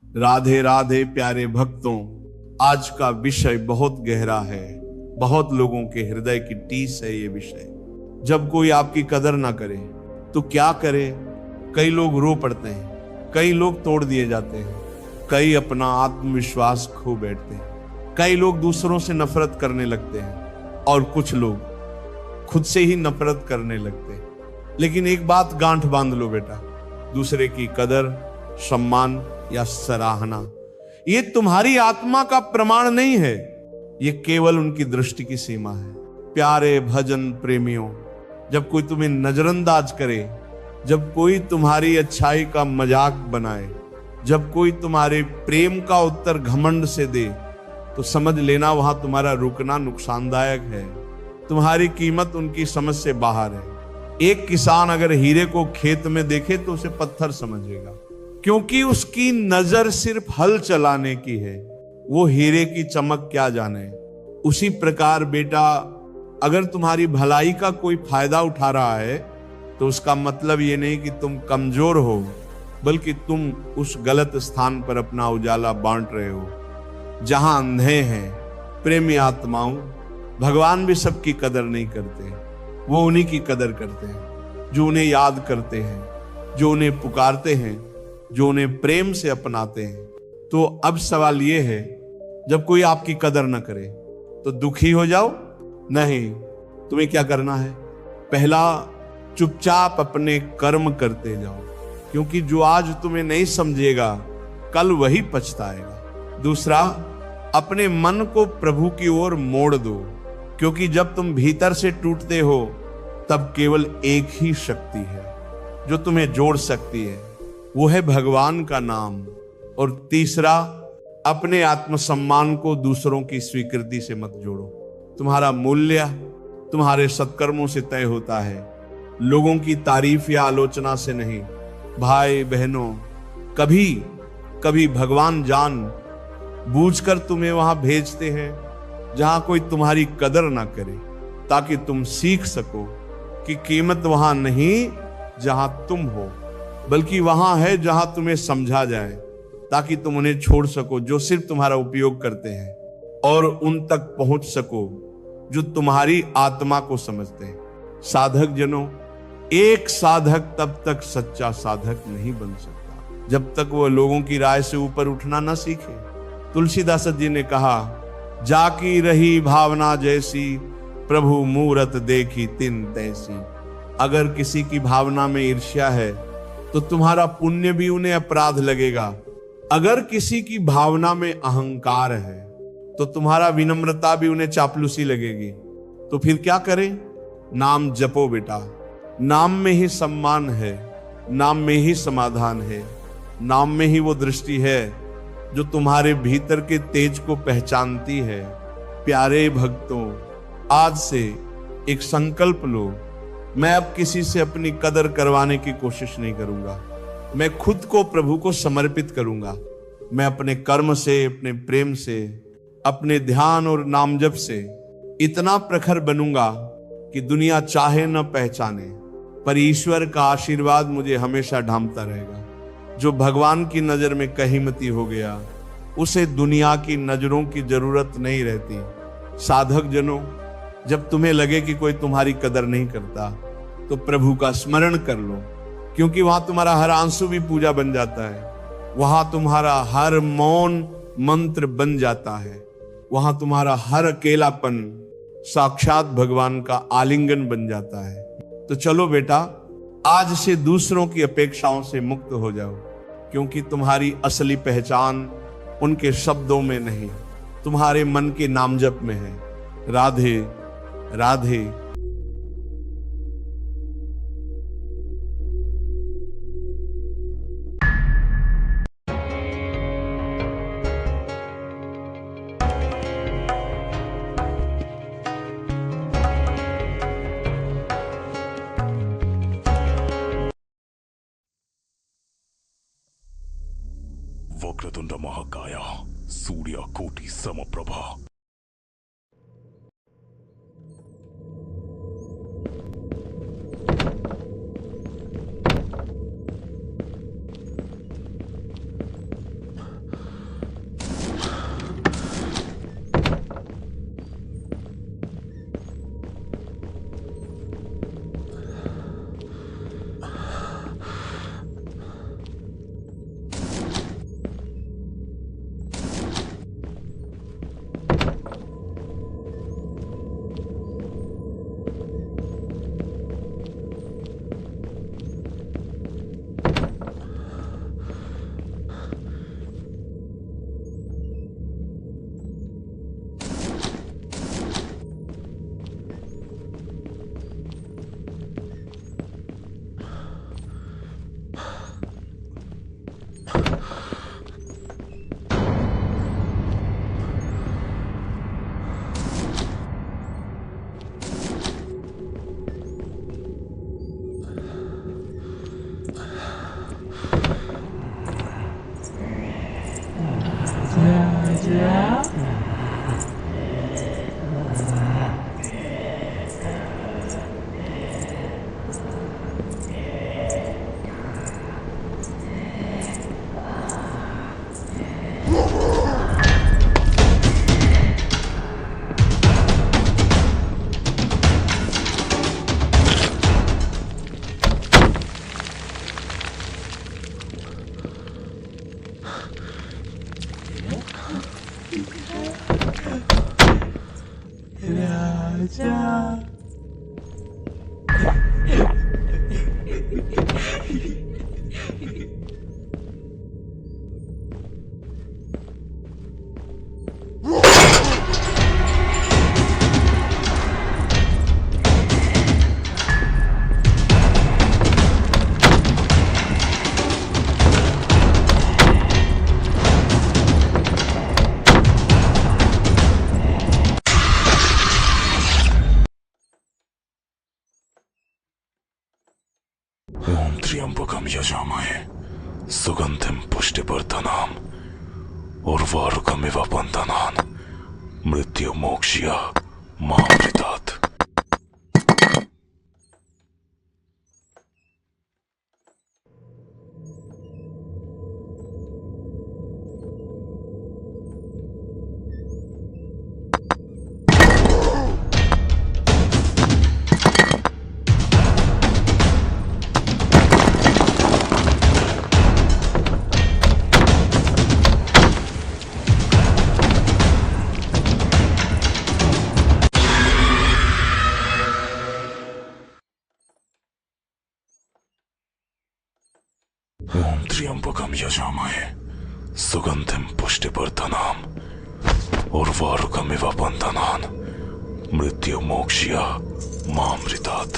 राधे राधे प्यारे भक्तों, आज का विषय बहुत गहरा है। बहुत लोगों के हृदय की टीस है ये विषय। जब कोई आपकी कदर ना करे तो क्या करे? कई लोग रो पड़ते हैं, कई लोग तोड़ दिए जाते हैं, कई अपना आत्मविश्वास खो बैठते हैं, कई लोग दूसरों से नफरत करने लगते हैं और कुछ लोग खुद से ही नफरत करने लगते हैं। लेकिन एक बात गांठ बांध लो बेटा, दूसरे की कदर, सम्मान या सराहना ये तुम्हारी आत्मा का प्रमाण नहीं है, ये केवल उनकी दृष्टि की सीमा है। प्यारे भजन प्रेमियों, जब कोई तुम्हें नजरअंदाज करे, जब कोई तुम्हारी अच्छाई का मजाक बनाए, जब कोई तुम्हारे प्रेम का उत्तर घमंड से दे, तो समझ लेना वहां तुम्हारा रुकना नुकसानदायक है। तुम्हारी कीमत उनकी समझ से बाहर है। एक किसान अगर हीरे को खेत में देखे तो उसे पत्थर समझेगा, क्योंकि उसकी नजर सिर्फ हल चलाने की है, वो हीरे की चमक क्या जाने। उसी प्रकार बेटा, अगर तुम्हारी भलाई का कोई फायदा उठा रहा है तो उसका मतलब ये नहीं कि तुम कमजोर हो, बल्कि तुम उस गलत स्थान पर अपना उजाला बांट रहे हो जहां अंधे हैं। प्रेमी आत्माओं, भगवान भी सबकी कदर नहीं करते, वो उन्हीं की कदर करते हैं जो उन्हें याद करते हैं, जो उन्हें पुकारते हैं, जो उन्हें प्रेम से अपनाते हैं। तो अब सवाल यह है, जब कोई आपकी कदर न करे तो दुखी हो जाओ? नहीं, तुम्हें क्या करना है? पहला, चुपचाप अपने कर्म करते जाओ, क्योंकि जो आज तुम्हें नहीं समझेगा कल वही पछताएगा। दूसरा, अपने मन को प्रभु की ओर मोड़ दो, क्योंकि जब तुम भीतर से टूटते हो तब केवल एक ही शक्ति है जो तुम्हें जोड़ सकती है, वो है भगवान का नाम। और तीसरा, अपने आत्मसम्मान को दूसरों की स्वीकृति से मत जोड़ो। तुम्हारा मूल्य तुम्हारे सत्कर्मों से तय होता है, लोगों की तारीफ या आलोचना से नहीं। भाई बहनों, कभी कभी भगवान जान बूझकर तुम्हें वहां भेजते हैं जहां कोई तुम्हारी कदर ना करे, ताकि तुम सीख सको कि कीमत वहां नहीं जहां तुम हो, बल्कि वहां है जहां तुम्हें समझा जाए, ताकि तुम उन्हें छोड़ सको जो सिर्फ तुम्हारा उपयोग करते हैं, और उन तक पहुंच सको जो तुम्हारी आत्मा को समझते हैं। साधक जनों, एक साधक तब तक सच्चा साधक नहीं बन सकता जब तक वह लोगों की राय से ऊपर उठना न सीखे। तुलसीदास जी ने कहा, जाकी रही भावना जैसी, प्रभु मूरत देखी तिन तैसी। अगर किसी की भावना में ईर्ष्या है तो तुम्हारा पुण्य भी उन्हें अपराध लगेगा। अगर किसी की भावना में अहंकार है तो तुम्हारा विनम्रता भी उन्हें चापलूसी लगेगी। तो फिर क्या करें? नाम जपो बेटा, नाम में ही सम्मान है, नाम में ही समाधान है, नाम में ही वो दृष्टि है जो तुम्हारे भीतर के तेज को पहचानती है। प्यारे भक्तों, आज से एक संकल्प लो, मैं अब किसी से अपनी कदर करवाने की कोशिश नहीं करूंगा। मैं खुद को प्रभु को समर्पित करूंगा। मैं अपने कर्म से, अपने प्रेम से, अपने ध्यान और नाम जप से इतना प्रखर बनूंगा कि दुनिया चाहे न पहचाने, पर ईश्वर का आशीर्वाद मुझे हमेशा ढांपता रहेगा। जो भगवान की नजर में कहीमती हो गया, उसे दुनिया की नजरों की जरूरत नहीं रहती। साधक जनों, जब तुम्हें लगे कि कोई तुम्हारी कदर नहीं करता तो प्रभु का स्मरण कर लो, क्योंकि वहां तुम्हारा हर आंसू भी पूजा बन जाता है, वहां तुम्हारा हर मौन मंत्र बन जाता है, वहां तुम्हारा हर अकेलापन साक्षात भगवान का आलिंगन बन जाता है। तो चलो बेटा, आज से दूसरों की अपेक्षाओं से मुक्त हो जाओ, क्योंकि तुम्हारी असली पहचान उनके शब्दों में नहीं, तुम्हारे मन के नामजप में है। राधे राधे। वक्रतुंड महाकाय सूर्यकोटि समप्रभा। ओम त्र्यंबकम यजामहे सुगंधिम पुष्टिवर्धनम उर्वारुकमिव बन्धनान् मृत्युमोक्ष्य मामृतात्। ओम त्र्यंबकम यजामहे सुगंधिम पुष्टिवर्धनम उर्वारुकमिव बन्धनान् मृत्युमोक्ष्य मामृतात्।